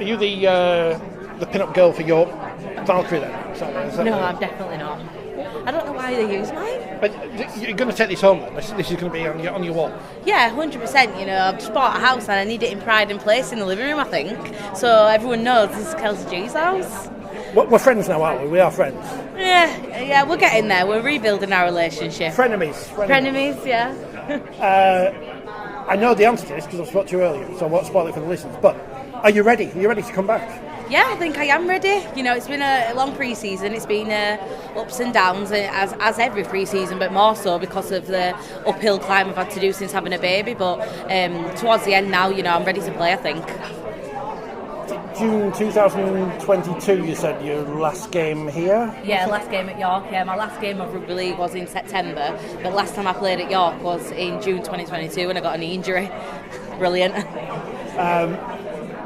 you the pin-up girl for your Valkyrie then? Is that No, I'm definitely not. I don't know why they use mine. But you're going to take this home then? This is going to be on your wall? Yeah, 100%. You know, I've just bought a house and I need it in pride and place in the living room, I think. So everyone knows this is Kelsey G's house. We're friends now, aren't we? We are friends. Yeah, we're getting there. We're rebuilding our relationship. Frenemies, yeah. I know the answer to this because I spoke to you earlier, so I won't spoil it for the listeners. But are you ready? Are you ready to come back? Yeah, I think I am ready. You know, it's been a long pre-season. It's been ups and downs, as every pre-season, but more so because of the uphill climb I've had to do since having a baby. But towards the end now, you know, I'm ready to play, I think. June 2022, you said your last game here? Yeah, last game at York. Yeah, my last game of Rugby League was in September, but last time I played at York was in June 2022 when I got a knee injury. Brilliant.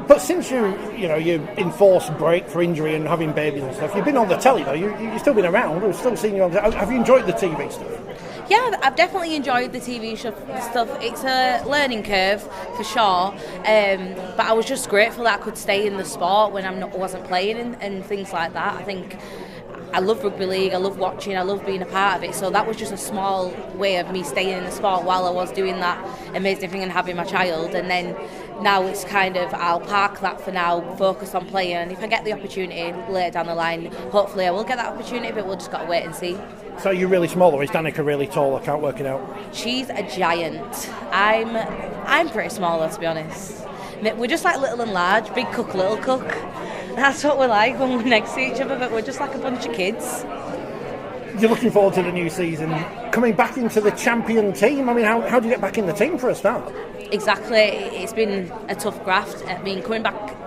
But since you're enforced break for injury and having babies and stuff, you've been on the telly though. You've still been around. We've still seen you on. Have you enjoyed the TV stuff? Yeah, I've definitely enjoyed the TV stuff. It's a learning curve for sure, but I was just grateful that I could stay in the sport when I wasn't playing and things like that. I think I love rugby league, I love watching, I love being a part of it, so that was just a small way of me staying in the sport while I was doing that amazing thing and having my child. And then now it's kind of, I'll park that for now, focus on playing, and if I get the opportunity later down the line, hopefully I will get that opportunity, but we'll just got to wait and see. So you're really small, or is Danica really tall? I can't work it out. She's a giant. I'm pretty small though, to be honest. We're just like little and large, big cook, little cook. That's what we're like when we're next to each other, but we're just like a bunch of kids. You're looking forward to the new season, coming back into the champion team. I mean, how do you get back in the team for a start? Exactly, it's been a tough graft. I mean, coming back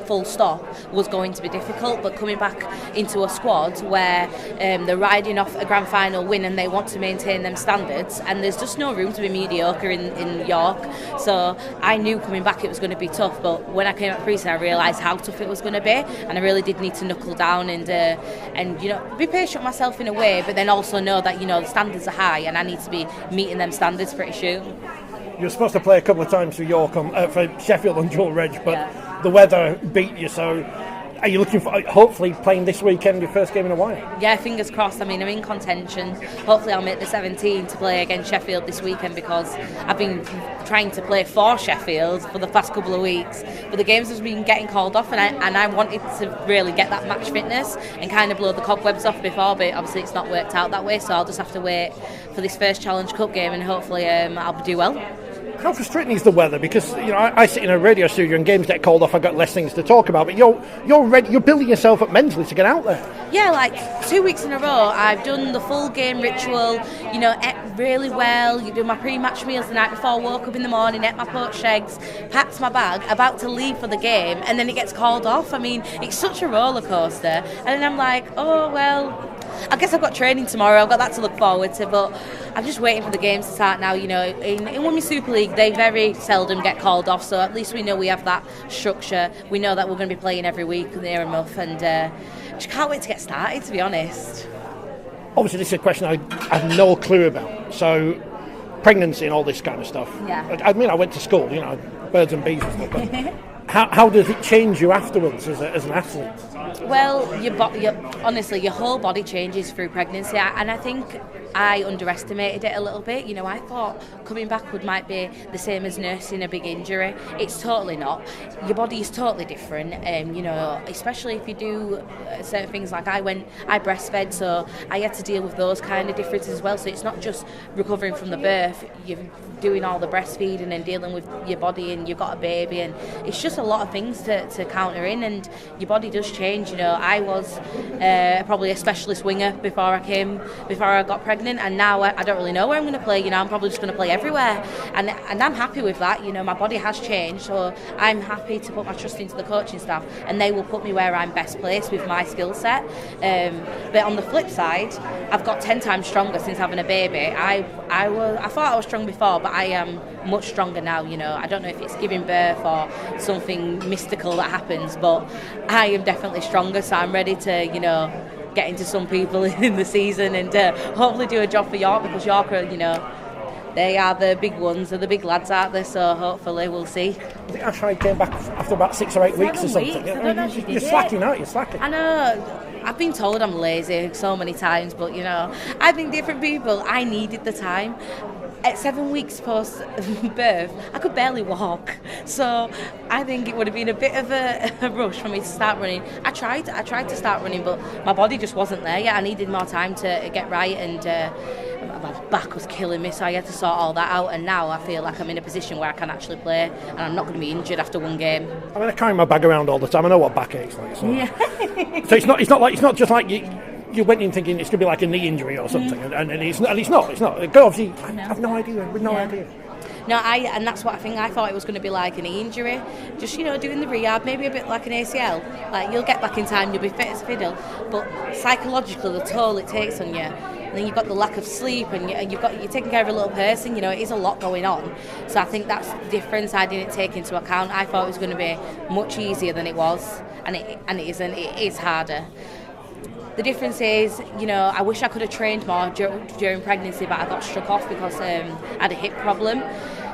full stop was going to be difficult, but coming back into a squad where they're riding off a grand final win and they want to maintain them standards, and there's just no room to be mediocre in York. So I knew coming back it was going to be tough, but when I came up pre-season I realised how tough it was going to be, and I really did need to knuckle down and you know, be patient with myself in a way, but then also know that, you know, the standards are high and I need to be meeting them standards pretty soon. You were supposed to play a couple of times for for Sheffield on dual-reg, but the weather beat you, so are you looking for hopefully playing this weekend, your first game in a while? Yeah, fingers crossed. I mean, I'm in contention. Hopefully I'll make the 17 to play against Sheffield this weekend, because I've been trying to play for Sheffield for the past couple of weeks, but the games have been getting called off, and I wanted to really get that match fitness and kind of blow the cobwebs off before, but obviously it's not worked out that way, so I'll just have to wait for this first Challenge Cup game, and hopefully I'll do well. How frustrating is the weather? Because, you know, I sit in a radio studio and games get called off, I've got less things to talk about, but you're ready, you're building yourself up mentally to get out there. Yeah, like 2 weeks in a row I've done the full game ritual, you know, ate really well, you do my pre-match meals the night before, woke up in the morning, ate my poached eggs, packed my bag, about to leave for the game, and then it gets called off. I mean, it's such a roller coaster, and then I'm like, oh well, I guess I've got training tomorrow, I've got that to look forward to, but I'm just waiting for the games to start now. You know, in Women's Super League they very seldom get called off, so at least we know we have that structure. We know that we're going to be playing every week near enough, and just can't wait to get started, to be honest. Obviously this is a question I have no clue about, so pregnancy and all this kind of stuff. Yeah. I mean, I went to school, you know, birds and bees and stuff, but how does it change you afterwards as an athlete? Well, honestly, your whole body changes through pregnancy, and I think I underestimated it a little bit. You know, I thought coming backward might be the same as nursing a big injury. It's totally not. Your body is totally different, you know, especially if you do certain things like I breastfed, so I had to deal with those kind of differences as well. So it's not just recovering from the birth, you're doing all the breastfeeding and dealing with your body, and you've got a baby, and it's just a lot of things to counter in, and your body does change. You know, I was probably a specialist winger before I got pregnant, and now I don't really know where I'm going to play. You know, I'm probably just going to play everywhere, and I'm happy with that. You know, my body has changed, so I'm happy to put my trust into the coaching staff, and they will put me where I'm best placed with my skill set. But on the flip side, I've got 10 times stronger since having a baby. I thought I was strong before, but I am much stronger now. You know, I don't know if it's giving birth or something mystical that happens, but I am definitely stronger, so I'm ready to, you know, get into some people in the season and hopefully do a job for York, because York are, you know, they are the big ones, they're the big lads, aren't they? So hopefully we'll see. I think Ash came back after about 6 or 8 weeks or something. I don't know if she did You're slacking, aren't you? Slacking. I know. I've been told I'm lazy so many times, but you know, I think different people, I needed the time. At 7 weeks post birth, I could barely walk, so I think it would have been a bit of a rush for me to start running. I tried to start running, but my body just wasn't there yet. I needed more time to get right, and my back was killing me, so I had to sort all that out. And now I feel like I'm in a position where I can actually play, and I'm not going to be injured after one game. I mean, I carry my bag around all the time. I know what back aches like. So, yeah. So it's not just like you went in thinking it's going to be like a knee injury or something, and it's not. It's not. Obviously, I have no idea. With no idea. No, and that's what I think. I thought it was going to be like a knee injury, just doing the rehab, maybe a bit like an ACL. Like you'll get back in time, you'll be fit as a fiddle, but psychologically the toll it takes on you. And then you've got the lack of sleep, and you're taking care of a little person. You know, it is a lot going on. So I think that's the difference I didn't take into account. I thought it was going to be much easier than it was, and it isn't. It is harder. The difference is, I wish I could have trained more during pregnancy, but I got struck off because I had a hip problem.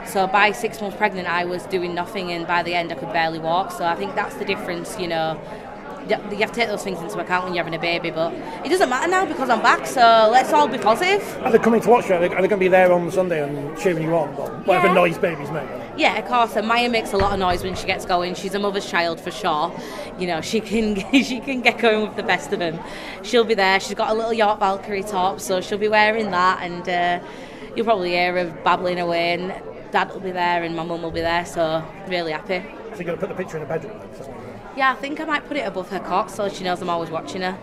So by 6 months pregnant, I was doing nothing, and by the end, I could barely walk. So I think that's the difference, You have to take those things into account when you're having a baby, but it doesn't matter now because I'm back, so let's all be positive. Are they coming to watch you? Are they going to be there on Sunday and cheering you on? Whatever noise babies make. Yeah, of course. And Maya makes a lot of noise when she gets going. She's a mother's child for sure. She can get going with the best of them. She'll be there. She's got a little York Valkyrie top, so she'll be wearing that, and you'll probably hear her babbling away. And Dad will be there, and my mum will be there. So really happy. So you're going to put the picture in the bedroom then? Yeah, I think I might put it above her cot so she knows I'm always watching her.